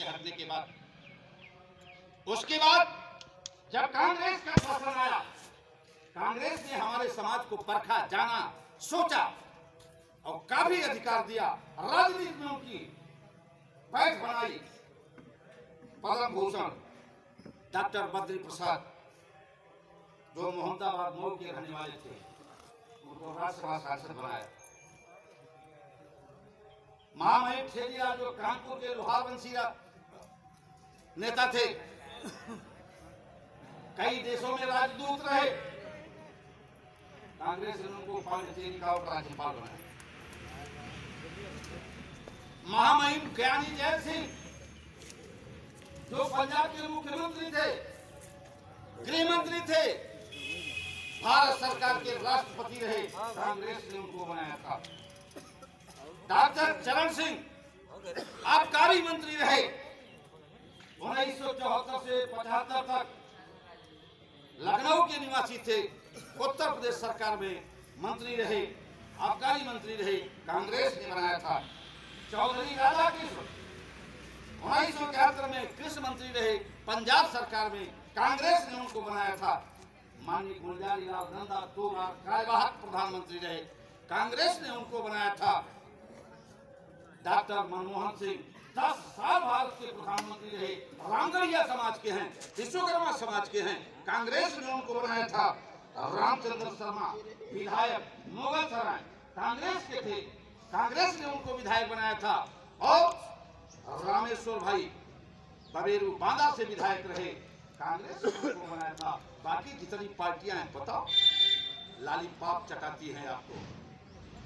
हटने के बाद। उसके बाद जब कांग्रेस का शासन आया, कांग्रेस ने हमारे समाज को परखा, जाना, सोचा और काफी अधिकार दिया। राजनीति में उनकी बैठ बनाई। पद्म भूषण डॉक्टर बद्री प्रसाद जो मोहम्मदाबाद मऊ के रहने वाले थे, उनको राज्यसभा सांसद बनाया। महामहिम ठेदिया जो कानपुर के लोहारवंशी नेता थे, कई देशों में राजदूत रहे, कांग्रेस ने उनको पांडिचेरी का उपराज्यपाल बनाया। महामहिम ज्ञानी जैन सिंह जो पंजाब के मुख्यमंत्री थे, गृह मंत्री थे, भारत सरकार के राष्ट्रपति रहे, कांग्रेस ने उनको बनाया था। डॉक्टर चरण सिंह आबकारी मंत्री रहे, 1974 से 75 तक लखनऊ के निवासी थे, उत्तर प्रदेश सरकार में मंत्री रहे, आबकारी मंत्री रहे, कांग्रेस ने बनाया था। चौधरी राजा कृष्ण 1971 में कृषि मंत्री रहे, पंजाब सरकार में कांग्रेस ने उनको बनाया था। माननीय गुलजारी लाल नंदा 2 बार कार्यवाहक प्रधानमंत्री रहे, कांग्रेस ने उनको बनाया था। डॉक्टर मनमोहन सिंह 10 साल भारत के प्रधानमंत्री रहे, रामगढ़िया समाज के हैं, विश्वकर्मा समाज के हैं, कांग्रेस ने उनको बनाया था। रामचंद्र शर्मा विधायक मुगल सराय कांग्रेस के थे, कांग्रेस ने उनको विधायक बनाया था। और रामेश्वर भाई बबेरू बांदा से विधायक रहे, कांग्रेस ने उनको बनाया था। बाकी जितनी पार्टियां हैं बताओ, लालीपाप चटाती हैं आपको,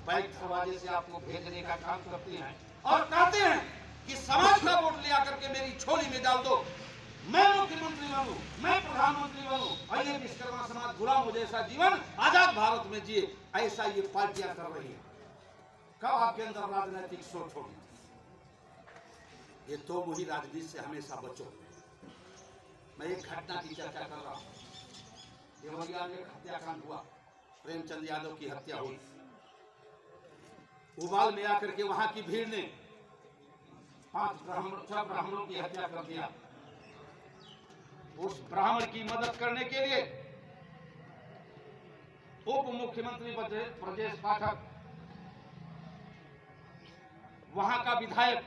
बैक दरवाजे से आपको भेजने का काम करती हैं और कहते हैं कि समाज का वोट ले आकर के मेरी झोली में डाल दो, मैं मुख्यमंत्री बनूं, मैं प्रधानमंत्री बनूं और ये विश्वकर्मा समाज गुलामों जैसा जीवन आजाद भारत में जिए। ऐसा ये पार्टियां कर रही है। कब आपके अंदर राजनीतिक सोच होगी? ये तो मुझे राजनीति से हमेशा बचो। मैं एक घटना की चर्चा कर रहा हूँ। देवरिया में हत्याकांड हुआ, प्रेमचंद यादव की हत्या हुई। उबाल में आकर के वहां की भीड़ ने 6 ब्राह्मणों की हत्या कर दिया। उस ब्राह्मण की मदद करने के लिए उप मुख्यमंत्री ब्रजेश पाठक, वहां का विधायक,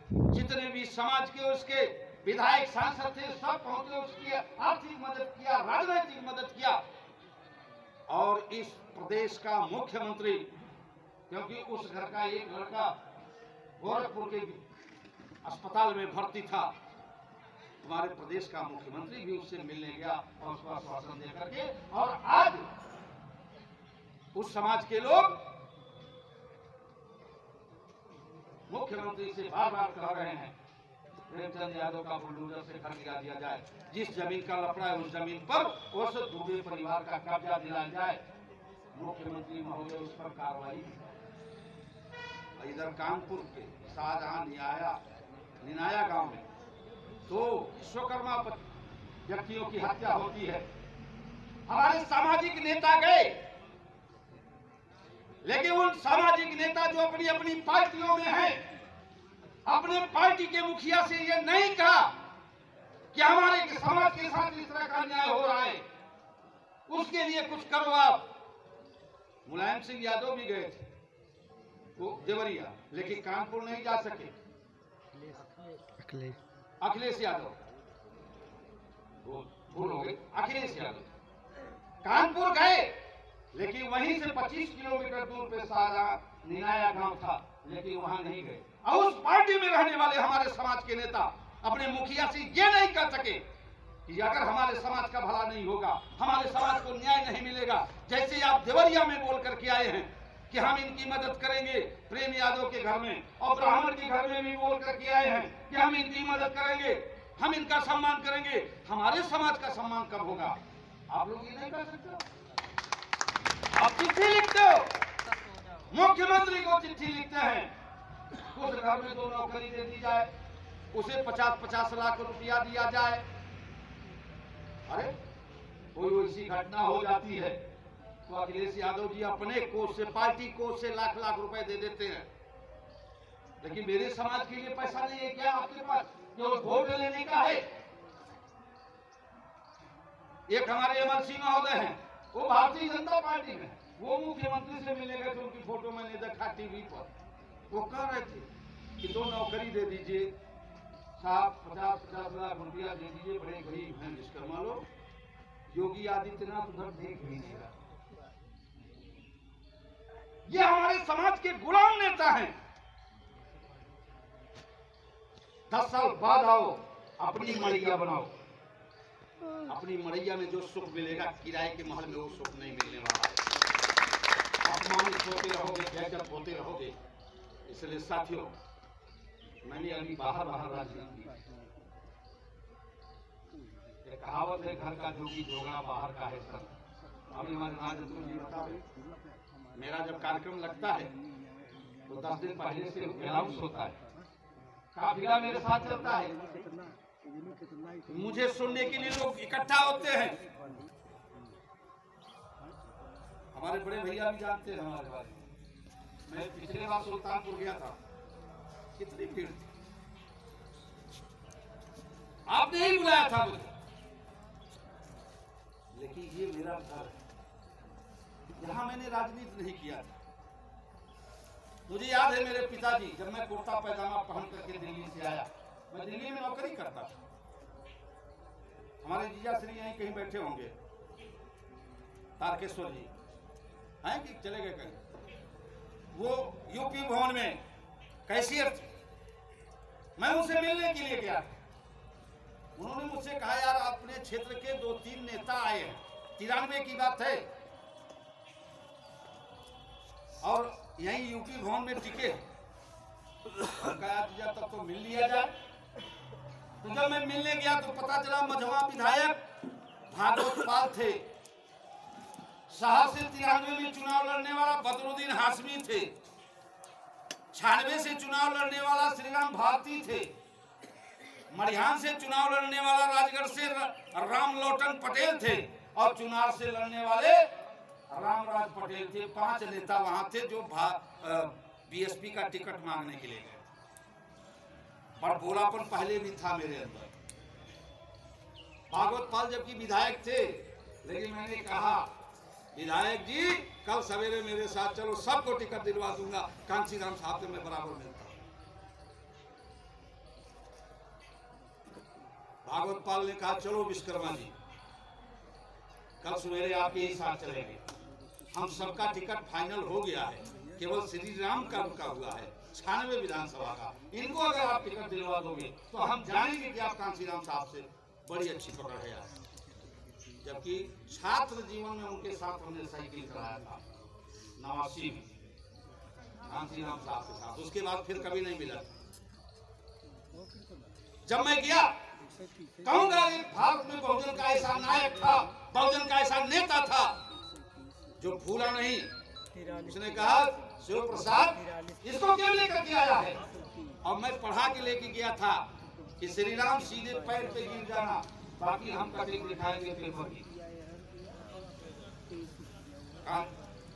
जितने भी समाज के उसके विधायक सांसद थे, सब पहुंचे, उसकी आर्थिक मदद किया, राजनीतिक मदद किया। और इस प्रदेश का मुख्यमंत्री, क्योंकि उस घर का एक लड़का गोरखपुर के अस्पताल में भर्ती था, हमारे प्रदेश का मुख्यमंत्री भी उससे मिलने गया और उसको आश्वासन देकर के, और आज उस समाज के लोग मुख्यमंत्री से बार बार कह रहे हैं प्रेमचंद यादव का बुलडोजर से घर गिरा दिया जाए, जिस जमीन का लफड़ा है उस जमीन पर उस दुबे परिवार का कब्जा दिलाया जाए। मुख्यमंत्री महोदय उस पर कार्रवाई। इधर कानपुर के शाहजहां निनाया गांव में 2 विश्वकर्मा व्यक्तियों की हत्या होती है। हमारे सामाजिक नेता गए, लेकिन उन सामाजिक नेता जो अपनी अपनी पार्टियों में हैं, अपने पार्टी के मुखिया से ये नहीं कहा कि हमारे समाज के साथ इस तरह का अन्याय हो रहा है, उसके लिए कुछ करो आप। मुलायम सिंह यादव भी गए थे वो देवरिया, लेकिन कानपुर नहीं जा सके। अखिलेश यादव भूल हो गए, अखिलेश यादव कानपुर गए, लेकिन वहीं से 25 किलोमीटर दूर पे शाहजहां निनाया गांव था, लेकिन वहां नहीं गए। और उस पार्टी में रहने वाले हमारे समाज के नेता अपने मुखिया से ये नहीं कह सके कि अगर हमारे समाज का भला नहीं होगा, हमारे समाज को न्याय नहीं मिलेगा, जैसे आप देवरिया में बोल करके आए हैं कि हम इनकी मदद करेंगे प्रेम यादव के घर में, और ब्राह्मण के घर में भी बोल करके आए हैं कि हम इनकी मदद करेंगे, हम इनका सम्मान करेंगे। हमारे समाज का सम्मान कब होगा? आप लोग ये नहीं कर सकते। आप चिट्ठी लिखते हो, मुख्यमंत्री को चिट्ठी लिखते हैं, उस घर में 2 नौकरी दे दी जाए, उसे 50-50 लाख रुपया दिया जाए। अरे कोई वैसी घटना हो जाती है तो अखिलेश यादव जी अपने कोष से, पार्टी कोष से लाख रुपए दे देते हैं। लेकिन मेरे समाज के लिए पैसा नहीं है क्या आपके पास कि वो एक हमारे एमएलसी महोदय हैं, वो भारतीय जनता पार्टी में, वो मुख्यमंत्री से मिले गए थे, उनकी फोटो मैंने देखा टीवी पर। वो कह रहे थे कि 2 नौकरी दे दीजिए साहब, 50-50 लाख रुपया दे दीजिए, बड़े गरीब हैं विश्वकर्मा लोग। योगी आदित्यनाथ उधर देख भी नहीं रहा। ये हमारे समाज के गुलाम नेता हैं। 10 साल बाद आओ, अपनी मड़ैया बनाओ। अपनी मड़ैया में जो सुख मिलेगा किराए के महल में वो सुख नहीं मिलने वाला है। अपमानित होते रहोगे, बेइज्जत होते रहोगे। इसलिए साथियों, मैंने अभी बाहर राजनीति की। एक कहावत है, घर का जोगी जोगा बाहर का है सर। अभी हमारे राजनीति जी बता रहे, मेरा जब कार्यक्रम लगता है तो 10 दिन पहले से अनाउंस होता है, काफिला मेरे साथ चलता है, मुझे सुनने के लिए लोग इकट्ठा होते हैं। हमारे बड़े भैया भी जानते हैं हमारे बारे में। मैं पिछले बार सुल्तानपुर गया था, कितनी भीड़ थी, आपने ही बुलाया था मुझे। लेकिन ये मेरा घर है, यहां मैंने राजनीति नहीं किया था। मुझे याद है मेरे पिताजी, जब मैं कुर्ता पैजामा पहन करके दिल्ली से आया, मैं दिल्ली में नौकरी करता था। हमारे जीजा श्री यहीं कहीं बैठे होंगे, तारकेश्वर जी हैं कि चले गए कहीं। वो यूपी भवन में कैशियर थे, मैं उनसे मिलने के लिए गया। उन्होंने मुझसे कहा, यार अपने क्षेत्र के 2-3 नेता आए हैं, 93 की बात है, और यहीं यूपी भवन में टिके। कहा तब तो मिल लिया जाए। तो जब मैं मिलने गया तो पता चला मझवा विधायक भागवत पाल थे, शहर से 93 में चुनाव लड़ने वाला बदरुद्दीन हाशमी थे, 96 से चुनाव लड़ने वाला श्रीराम भारती थे, मरिहान से चुनाव लड़ने वाला राजगढ़ से रामलोटन पटेल थे, और चुनाव से लड़ने वाले रामराज पटेल थे। 5 नेता वहां थे जो बीएसपी का टिकट मांगने के लिए गए। पर बोलापन पहले भी था मेरे अंदर। भागवत पाल जबकि विधायक थे, लेकिन मैंने कहा, विधायक जी कल सवेरे मेरे साथ चलो, सबको टिकट दिलवा दूंगा। कांशीराम साहब से मैं बराबर मिलता हूं। भागवत पाल ने कहा, चलो विश्वकर्मा जी, कल सवेरे आपके ही साथ चलेंगे। हम सबका टिकट फाइनल हो गया है, केवल श्री राम का रुका हुआ है 96 विधानसभा का। इनको अगर आप टिकट दिलवा दोगे तो हम जानेंगे कि आप कांशीराम साहब से बड़ी अच्छी पकड़ है यार। जबकि छात्र जीवन में उनके साथ हमने साइकिल कराया था 89 में कांशीराम साहब के साथ। उसके बाद फिर कभी नहीं मिला। जब मैं गया, कहूंगा भारत में बहुजन का ऐसा नायक था, बहुजन का ऐसा नेता था जो भूला नहीं। उसने कहा, शिव प्रसाद इसको क्यों लेकर के आया है? और मैं पढ़ा के लेके गया था कि श्री राम सीधे पैर पे गिर जाना, बाकी हम कटिंग दिखाएंगे पेपर की।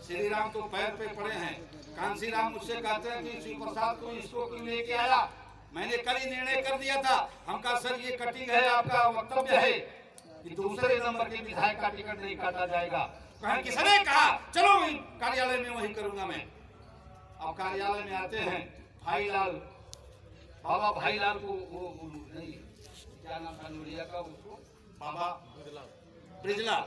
श्री राम तो पैर पे पड़े हैं। कांशीराम मुझसे कहते हैं कि शिव प्रसाद को इसको क्यों लेके आया? मैंने कल ही निर्णय कर दिया था। हम कहा, सर ये कटिंग है, आपका वक्तव्य है कि दूसरे नंबर के विधायक का टिकट नहीं काटा जाएगा। कहें किसने कहा? चलो कार्यालय में वही करूंगा मैं। अब कार्यालय में आते हैं, भाईलाल, बाबा भाईलाल को वो नहीं, क्या नाम था नूरिया का, उसको बाबा ब्रिजलाल